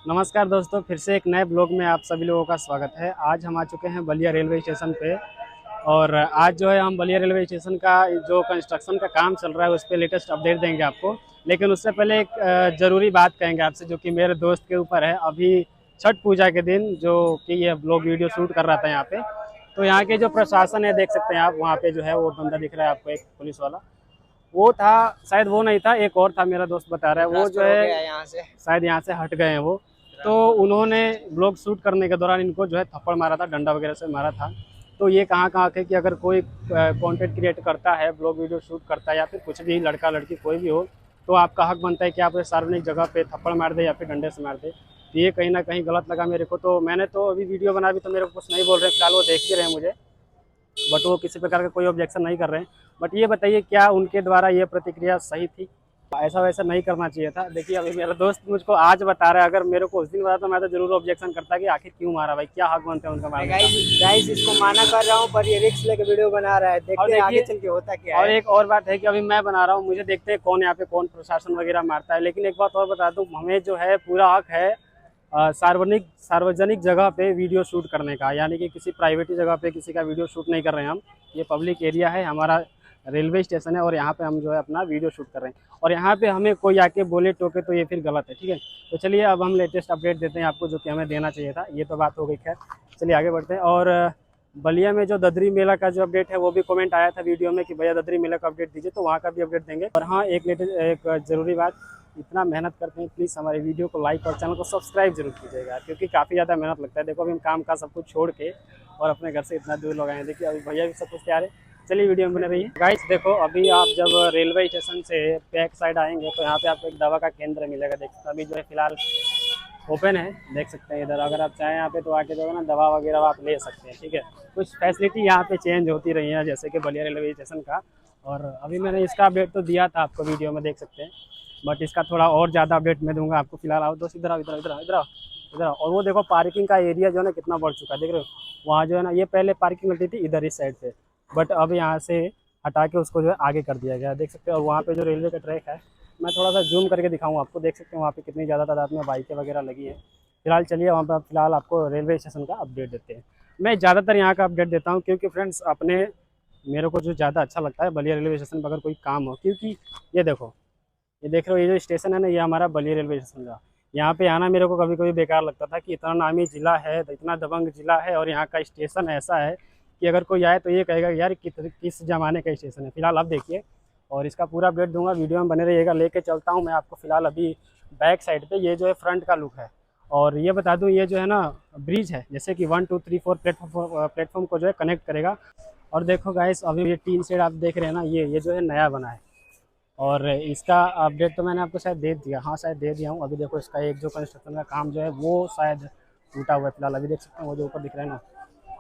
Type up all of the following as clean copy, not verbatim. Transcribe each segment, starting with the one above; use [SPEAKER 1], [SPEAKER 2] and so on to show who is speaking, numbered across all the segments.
[SPEAKER 1] नमस्कार दोस्तों, फिर से एक नए ब्लॉग में आप सभी लोगों का स्वागत है। आज हम आ चुके हैं बलिया रेलवे स्टेशन पे और आज जो है हम बलिया रेलवे स्टेशन का जो कंस्ट्रक्शन का काम चल रहा है उस पर लेटेस्ट अपडेट देंगे आपको। लेकिन उससे पहले एक ज़रूरी बात कहेंगे आपसे, जो कि मेरे दोस्त के ऊपर है। अभी छठ पूजा के दिन जो कि ये ब्लॉग वीडियो शूट कर रहा था यहाँ पे, तो यहाँ के जो प्रशासन है देख सकते हैं आप, वहाँ पे जो है वो बंदा दिख रहा है आपको, एक पुलिस वाला। वो था, शायद वो नहीं था, एक और था, मेरा दोस्त बता रहा है। वो जो है
[SPEAKER 2] यहाँ से
[SPEAKER 1] शायद यहाँ से हट गए हैं वो। तो उन्होंने ब्लॉग शूट करने के दौरान इनको जो है थप्पड़ मारा था, डंडा वगैरह से मारा था। तो ये कहाँ कहाँ के कि अगर कोई कंटेंट क्रिएट करता है, ब्लॉग वीडियो शूट करता है या फिर कुछ भी, लड़का लड़की कोई भी हो, तो आपका हक बनता है कि आप सार्वजनिक जगह पे थप्पड़ मार दे या फिर डंडे से मार दे। तो ये कहीं ना कहीं गलत लगा मेरे को। तो मैंने तो अभी वीडियो बना, भी तो मेरे को कुछ नहीं बोल रहे, फिलहाल वो देख भी रहे हैं मुझे, बट वो किसी प्रकार का कोई ऑब्जेक्शन नहीं कर रहे हैं। बट ये बताइए, क्या उनके द्वारा ये प्रतिक्रिया सही थी? ऐसा वैसा नहीं करना चाहिए था। देखिए, अभी मेरा दोस्त मुझको आज बता रहा है, अगर मेरे को उस दिन बताया तो मैं तो जरूर ऑब्जेक्शन करता कि आखिर क्यों मारा भाई, क्या हक बनते हैं उनका मारने का।
[SPEAKER 2] गाइस इसको माना कर रहा हूँ, पर ये रिक्स लेके वीडियो बना रहा है। देखते हैं आगे चल के होता क्या
[SPEAKER 1] और
[SPEAKER 2] है।
[SPEAKER 1] एक और बात है कि अभी मैं बना रहा हूँ, मुझे देखते हैं कौन यहाँ पे कौन प्रशासन वगैरह मारता है। लेकिन एक बात और बता दूँ, हमें जो है पूरा हक है सार्वजनिक जगह पे वीडियो शूट करने का। यानी कि किसी प्राइवेट जगह पे किसी का वीडियो शूट नहीं कर रहे हैं हम। ये पब्लिक एरिया है, हमारा रेलवे स्टेशन है और यहाँ पे हम जो है अपना वीडियो शूट कर रहे हैं। और यहाँ पे हमें कोई आके बोले टोके तो ये फिर गलत है, ठीक है। तो चलिए अब हम लेटेस्ट अपडेट देते हैं आपको, जो कि हमें देना चाहिए था। ये तो बात हो गई, खैर चलिए आगे बढ़ते हैं। और बलिया में जो ददरी मेला का जो अपडेट है, वो भी कमेंट आया था वीडियो में कि भैया ददरी मेला का अपडेट दीजिए, तो वहाँ का भी अपडेट देंगे। और हाँ, एक ज़रूरी बात, इतना मेहनत करते हैं, प्लीज़ हमारे वीडियो को लाइक और चैनल को सब्सक्राइब जरूर कीजिएगा, क्योंकि काफ़ी ज़्यादा मेहनत लगता है। देखो अभी हम काम का सब कुछ छोड़ के और अपने घर से इतना दूर लोग आए हैं। देखिए अभी भैया भी सब कुछ तैयार है। चलिए वीडियो में बने रहिए। गाइस देखो, अभी आप जब रेलवे स्टेशन से बैक साइड आएंगे तो यहाँ पे आपको एक दवा का केंद्र मिलेगा। देख सकते हैं अभी जो है फिलहाल ओपन है, देख सकते हैं इधर। अगर आप चाहें यहाँ पे तो आके जो है ना दवा वगैरह आप ले सकते हैं, ठीक है। कुछ फैसिलिटी यहाँ पे चेंज होती रही है, जैसे कि बलिया रेलवे स्टेशन का। और अभी मैंने इसका अपडेट तो दिया था आपको वीडियो में, देख सकते हैं। बट इसका थोड़ा और ज़्यादा अपडेट मैं दूंगा आपको। फिलहाल आओ दोस्त, इधर आओ, इधर इधर इधर इधर। और वो देखो पार्किंग का एरिया जो है ना कितना बढ़ चुका है, देख रहे हो। वहाँ जो है ना, ये पहले पार्किंग मिलती थी इधर इस साइड से, बट अब यहाँ से हटा के उसको जो है आगे कर दिया गया है, देख सकते हो। और वहाँ पे जो रेलवे का ट्रैक है, मैं थोड़ा सा जूम करके दिखाऊँ आपको, देख सकते हैं वहाँ पे कितनी ज़्यादा तादाद में बाइकें वगैरह लगी है। फिलहाल चलिए वहाँ पर फिलहाल आपको रेलवे स्टेशन का अपडेट देते हैं। मैं ज़्यादातर यहाँ का अपडेट देता हूँ क्योंकि फ्रेंड्स, अपने मेरे को जो ज़्यादा अच्छा लगता है बलिया रेलवे स्टेशन पर अगर कोई काम हो, क्योंकि ये देखो, ये देख रहे हो, ये जो स्टेशन है ना, ये हमारा बलिया रेलवे स्टेशन का। यहाँ पे आना मेरे को कभी कभी बेकार लगता था कि इतना नामी ज़िला है, इतना दबंग ज़िला है, और यहाँ का स्टेशन ऐसा है कि अगर कोई आए तो ये कहेगा यार किस ज़माने का स्टेशन है। फिलहाल आप देखिए, और इसका पूरा अपडेट दूंगा, वीडियो में बने रहिएगा। लेके चलता हूँ मैं आपको फिलहाल अभी बैक साइड पे। ये जो है फ्रंट का लुक है। और ये बता दूँ, ये जो है ना ब्रिज है, जैसे कि 1 2 3 4 प्लेटफॉर्म को जो है कनेक्ट करेगा। और देखो गाइस, अभी ये टीन शेड आप देख रहे हैं ना, ये जो है नया बना है। और इसका अपडेट तो मैंने आपको शायद दे दिया, हाँ शायद दे दिया हूँ। अभी देखो इसका एक जो कंस्ट्रक्शन का काम जो है वो शायद टूटा हुआ है फिलहाल। अभी देख सकते हैं वो जो ऊपर दिख रहा है ना,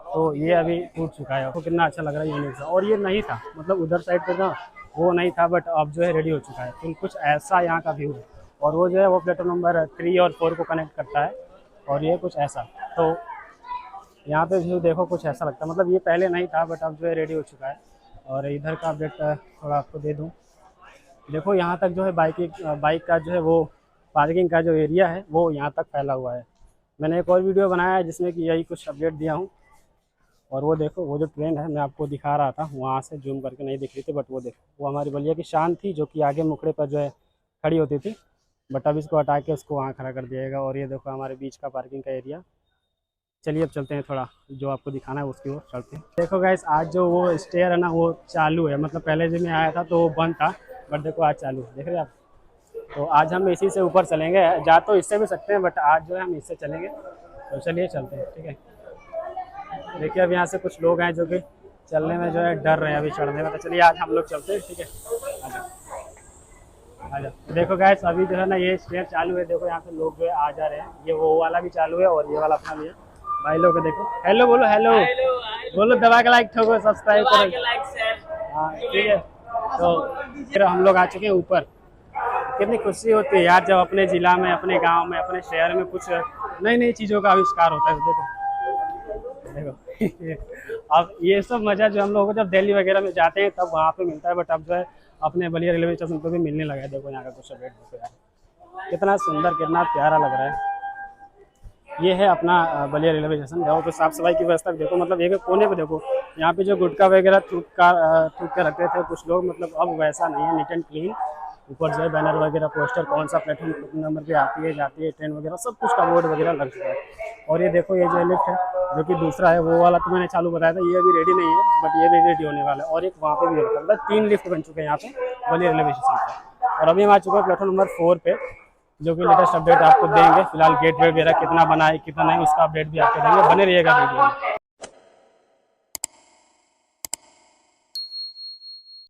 [SPEAKER 1] तो ये अभी टूट चुका है। तो कितना अच्छा लग रहा है यूनिक सा। और ये नहीं था, मतलब उधर साइड पे ना वो नहीं था, बट अब जो है रेडी हो चुका है। तो कुछ ऐसा यहाँ का व्यू है। और वो जो है वो प्लेटफॉर्म नंबर 3 और 4 को कनेक्ट करता है। और ये कुछ ऐसा, तो यहाँ पे व्यू देखो कुछ ऐसा लगता है, मतलब ये पहले नहीं था बट अब जो है रेडी हो चुका है। और इधर का अपडेट थोड़ा आपको दे दूँ। देखो यहाँ तक जो है बाइक का जो है वो पार्किंग का जो एरिया है वो यहाँ तक फैला हुआ है। मैंने एक और वीडियो बनाया है जिसमें कि यही कुछ अपडेट दिया हूँ। और वो देखो, वो जो ट्रेन है मैं आपको दिखा रहा था, वहाँ से जूम करके नहीं दिख रही थी, बट वो देखो वो हमारी बलिया की शान थी, जो कि आगे मुखड़े पर जो है खड़ी होती थी। बट अब इसको हटा के उसको वहाँ खड़ा कर दिया जाएगा। और ये देखो हमारे बीच का पार्किंग का एरिया। चलिए अब चलते हैं, थोड़ा जो आपको दिखाना है उसकी ओर चलते हैं। देखो गाइस, आज जो वो स्टेयर है ना वो चालू है, मतलब पहले जब मैं आया था तो वो बंद था, बट देखो आज चालू है, देख रहे हैं आप। तो आज हम इसी से ऊपर चलेंगे, जा तो इससे भी सकते हैं बट आज जो है हम इससे चलेंगे। तो चलिए चलते हैं, ठीक है। देखिए अब यहाँ से कुछ लोग हैं जो कि चलने में जो है डर रहे हैं अभी चढ़ने में। तो चलिए आज हम लोग चलते हैं, ठीक है। आजा देखो गाइस, अभी जो है ना ये स्टेयर चालू है। देखो यहाँ पे लोग जो है आ जा रहे हैं। ये वो वाला भी चालू है और ये वाला अपना भी है। भाई लोग देखो, हेलो बोलो, हेलो बोलो, दबा के लाइक ठोको, सब्सक्राइब करो। हाँ ठीक है। तो फिर हम लोग आ चुके हैं ऊपर। कितनी खुशी होती है यार जब अपने ज़िला में, अपने गांव में, अपने शहर में कुछ नई नई चीज़ों का आविष्कार होता है। देखो देखो अब ये सब मज़ा जो हम लोगों को जब दिल्ली वगैरह में जाते हैं तब वहाँ पे मिलता है, बट अब जो है अपने बलिया रेलवे स्टेशन पर भी मिलने लगा है। देखो यहाँ का कुछ अपडेट देखो यार, कितना सुंदर, कितना प्यारा लग रहा है। ये है अपना बलिया रेलवे स्टेशन। देखो तो साफ सफाई की व्यवस्था देखो, मतलब एक कोने पे देखो, यहाँ पे जो गुटखा वगैरह थूक के रखते थे कुछ लोग, मतलब अब वैसा नहीं है, नीट एंड क्लीन। ऊपर जो है बैनर वगैरह, पोस्टर, कौन सा प्लेटफॉर्म नंबर पे आती है जाती है ट्रेन वगैरह, सब कुछ का बोर्ड वगैरह लग चुका है। और ये देखो, ये जो लिफ्ट है जो कि दूसरा है, वो वाला तो मैंने चालू बताया था, ये अभी रेडी नहीं है, बट ये भी रेडी होने वाला है। और एक वहाँ पे भी होता है, मतलब 3 लिफ्ट बन चुके हैं यहाँ पे बलिया रेलवे स्टेशन पे। और अभी हम आ चुके हैं प्लेटफॉर्म नंबर 4 पे, जो कि लेटेस्ट अपडेट आपको देंगे। फिलहाल गेट वगैरह कितना बना है कितना नहीं, उसका अपडेट भी आपको देंगे, बने रहिएगा वीडियो में।